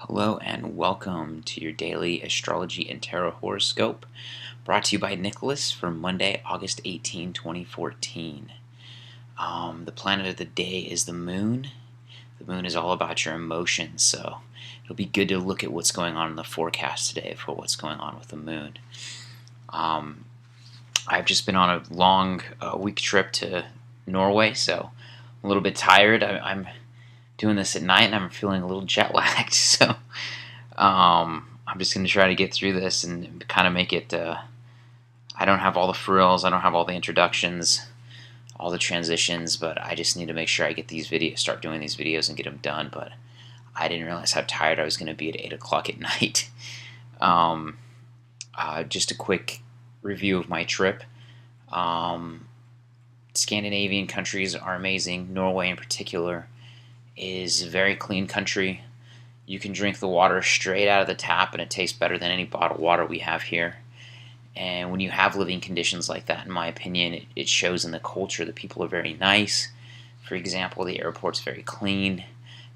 Hello and welcome to your daily astrology and tarot horoscope, brought to you by Nicholas for Monday, August 18, 2014. The planet of the day is the moon. The moon is all about your emotions, so it'll be good to look at what's going on in the forecast today for what's going on with the moon. I've just been on a long week trip to Norway, so I'm a little bit tired. I'm doing this at night and I'm feeling a little jet lagged, so I'm just going to try to get through this and kind of make it. I don't have all the frills, I don't have all the introductions, all the transitions, but I just need to make sure I get these videos, start doing these videos and get them done. But I didn't realize how tired I was going to be at 8 o'clock at night. Just a quick review of my trip. Scandinavian countries are amazing. Norway in particular is a very clean country. You can drink the water straight out of the tap and it tastes better than any bottled water we have here. And when you have living conditions like that, in my opinion, it shows in the culture. The people are very nice. For example, the airport's very clean.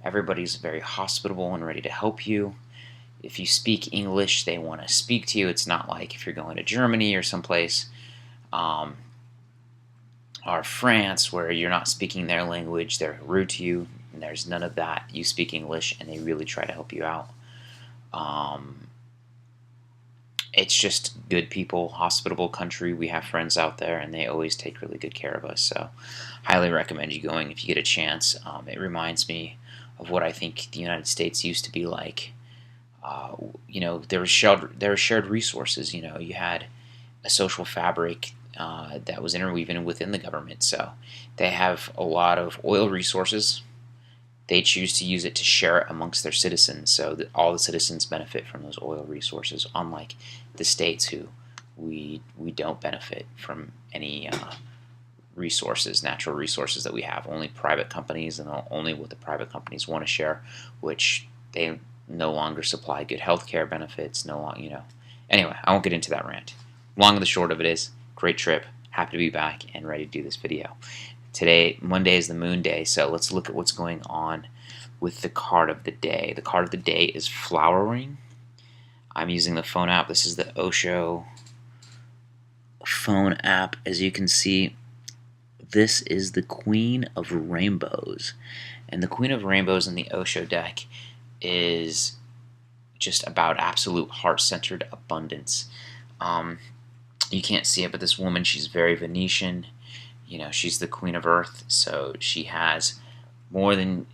Everybody's very hospitable and ready to help you. If you speak English, they want to speak to you. It's not like if you're going to Germany or someplace, or France, where you're not speaking their language, they're rude to you. And there's none of that. You speak English and they really try to help you out. It's just good people, hospitable country. We have friends out there and they always take really good care of us. So highly recommend you going if you get a chance. It reminds me of what I think the United States used to be like. There were shared resources. You had a social fabric that was interwoven within the government. So they have a lot of oil resources. They choose to use it to share it amongst their citizens, so that all the citizens benefit from those oil resources, unlike the states, who we don't benefit from any natural resources that we have. Only private companies, and only what the private companies want to share, which they no longer supply good health care benefits. Anyway, I won't get into that rant. Long and the short of it is, great trip, happy to be back and ready to do this video. Today, Monday, is the moon day, so let's look at what's going on with the card of the day. The card of the day is flowering. I'm using the phone app. This is the Osho phone app. As you can see, this is the Queen of Rainbows. And the Queen of Rainbows in the Osho deck is just about absolute heart-centered abundance. You can't see it, but this woman, she's very Venetian. She's the Queen of Earth, so she has more than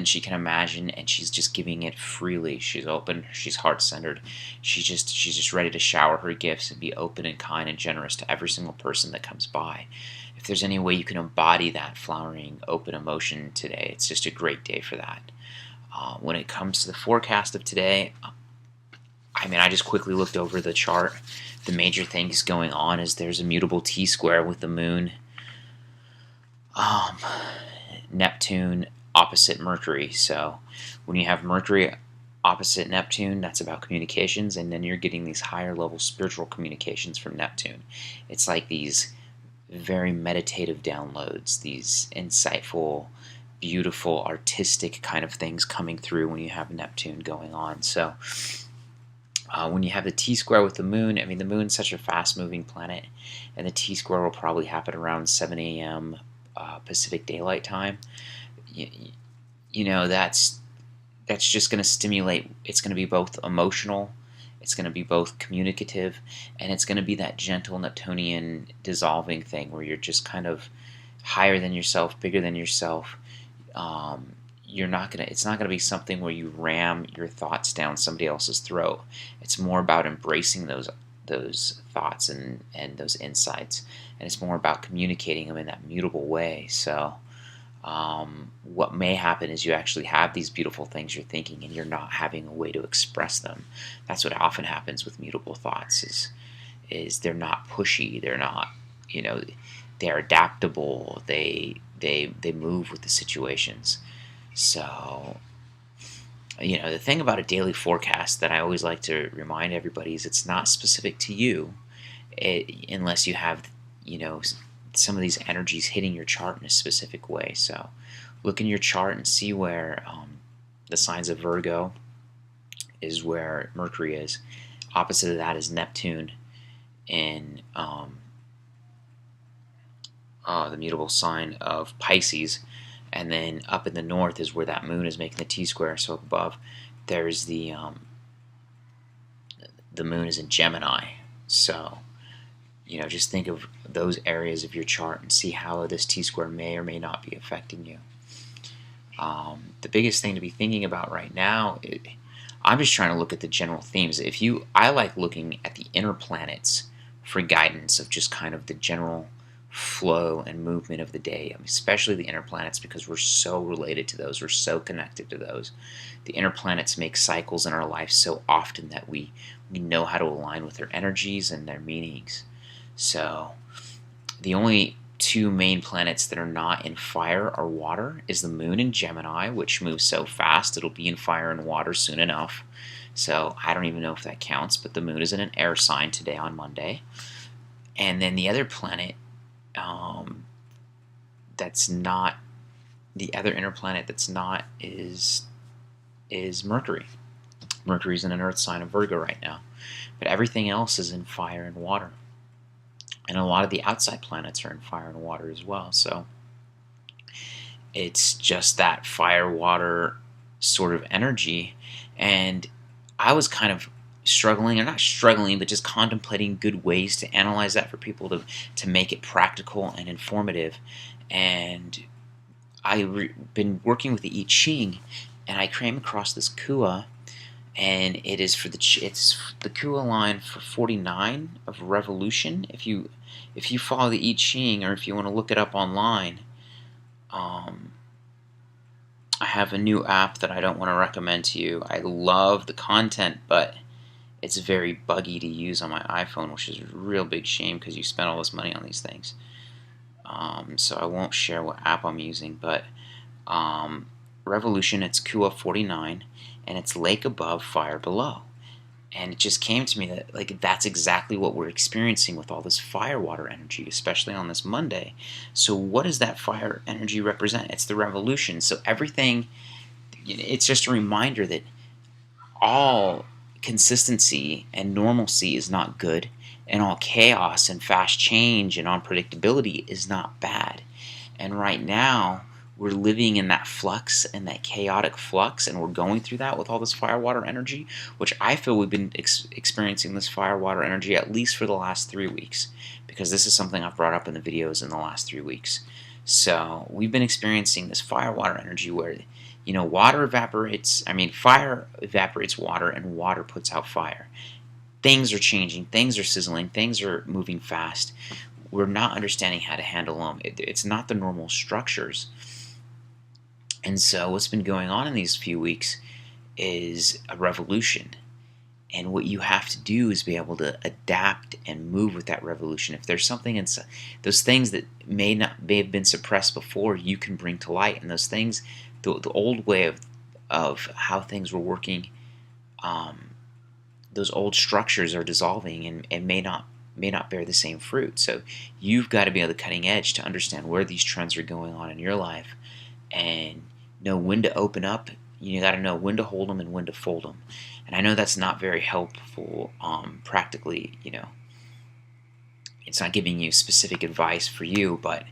she can imagine, and she's just giving it freely. She's open, she's heart-centered. She's just ready to shower her gifts and be open and kind and generous to every single person that comes by. If there's any way you can embody that flowering, open emotion today, it's just a great day for that. When it comes to the forecast of today, I just quickly looked over the chart. The major things going on is there's a mutable T-square with the moon, Neptune opposite Mercury. So when you have Mercury opposite Neptune, that's about communications, and then you're getting these higher level spiritual communications from Neptune. It's like these very meditative downloads, these insightful, beautiful, artistic kind of things coming through when you have Neptune going on. So when you have the T-square with the moon, the moon's such a fast-moving planet, and the T-square will probably happen around 7 a.m. Pacific Daylight Time. That's just going to stimulate. It's going to be both emotional, it's going to be both communicative, and it's going to be that gentle Neptunian dissolving thing where you're just kind of higher than yourself, bigger than yourself. It's not gonna be something where you ram your thoughts down somebody else's throat. It's more about embracing those thoughts and those insights, and it's more about communicating them in that mutable way. So what may happen is you actually have these beautiful things you're thinking and you're not having a way to express them. That's what often happens with mutable thoughts, is they're not pushy, they're not, they're adaptable, they move with the situations. So, the thing about a daily forecast that I always like to remind everybody is it's not specific to you, unless you have, some of these energies hitting your chart in a specific way. So look in your chart and see where the signs of Virgo, is where Mercury is. Opposite of that is Neptune in the mutable sign of Pisces. And then up in the north is where that moon is making the T-square. So up above, there's the moon is in Gemini. So, just think of those areas of your chart and see how this T-square may or may not be affecting you. The biggest thing to be thinking about right now, I'm just trying to look at the general themes. I like looking at the inner planets for guidance of just kind of the general flow and movement of the day, especially the inner planets, because we're so related to those, we're so connected to those. The inner planets make cycles in our life so often that we know how to align with their energies and their meanings. So the only two main planets that are not in fire or water is the moon in Gemini, which moves so fast it'll be in fire and water soon enough. So I don't even know if that counts, but the moon is in an air sign today on Monday. And then the other planet that's not, the other inner planet that's not is Mercury. Mercury's in an earth sign of Virgo right now. But everything else is in fire and water. And a lot of the outside planets are in fire and water as well. So it's just that fire, water sort of energy. And I was kind of struggling, or not struggling, but just contemplating good ways to analyze that for people to make it practical and informative. And I've been working with the I-Ching, and I came across this Kua, and it is for it's the Kua line for 49 of revolution. If you follow the I-Ching, or if you want to look it up online, I have a new app that I don't want to recommend to you. I love the content, but it's very buggy to use on my iPhone, which is a real big shame because you spend all this money on these things. So I won't share what app I'm using, but Revolution, it's Kua 49, and it's lake above, fire below. And it just came to me that that's exactly what we're experiencing with all this fire water energy, especially on this Monday. So what does that fire energy represent? It's the revolution. So everything, it's just a reminder that all consistency and normalcy is not good, and all chaos and fast change and unpredictability is not bad. And right now, we're living in that flux and that chaotic flux, and we're going through that with all this fire water energy, which I feel we've been experiencing this fire water energy at least for the last 3 weeks, because this is something I've brought up in the videos in the last 3 weeks. So we've been experiencing this fire water energy where water evaporates, fire evaporates water, and water puts out fire. Things are changing, things are sizzling, things are moving fast. We're not understanding how to handle them. It's not the normal structures. And so what's been going on in these few weeks is a revolution. And what you have to do is be able to adapt and move with that revolution. If there's something inside, those things that may have been suppressed before, you can bring to light. And those things, the old way of how things were working, those old structures are dissolving and may not bear the same fruit. So you've got to be on the cutting edge to understand where these trends are going on in your life and know when to open up. You got to know when to hold them and when to fold them. And I know that's not very helpful practically. It's not giving you specific advice for you, but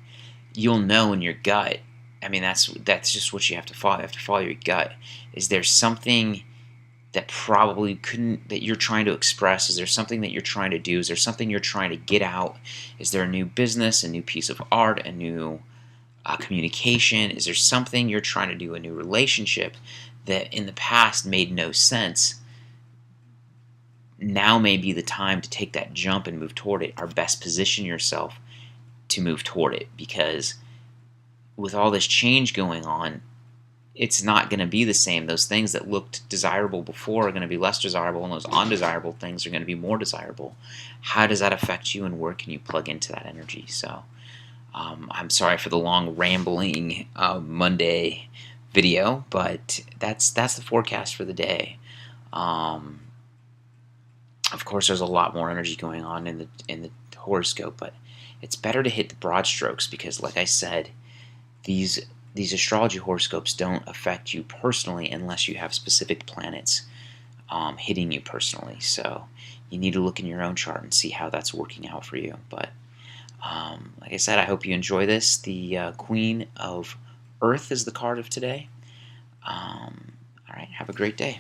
you'll know in your gut. That's just what you have to follow. You have to follow your gut. Is there something that probably that you're trying to express? Is there something that you're trying to do? Is there something you're trying to get out? Is there a new business, a new piece of art, a new communication? Is there something you're trying to do, a new relationship that in the past made no sense? Now may be the time to take that jump and move toward it, or best position yourself to move toward it, because with all this change going on, it's not going to be the same. Those things that looked desirable before are going to be less desirable, and those undesirable things are going to be more desirable. How does that affect you, and where can you plug into that energy? So I'm sorry for the long rambling Monday video, but that's the forecast for the day. Of course, there's a lot more energy going on in the horoscope, but it's better to hit the broad strokes because, like I said, these astrology horoscopes don't affect you personally unless you have specific planets hitting you personally. So you need to look in your own chart and see how that's working out for you. But like I said, I hope you enjoy this. The Queen of Earth is the card of today. All right, have a great day.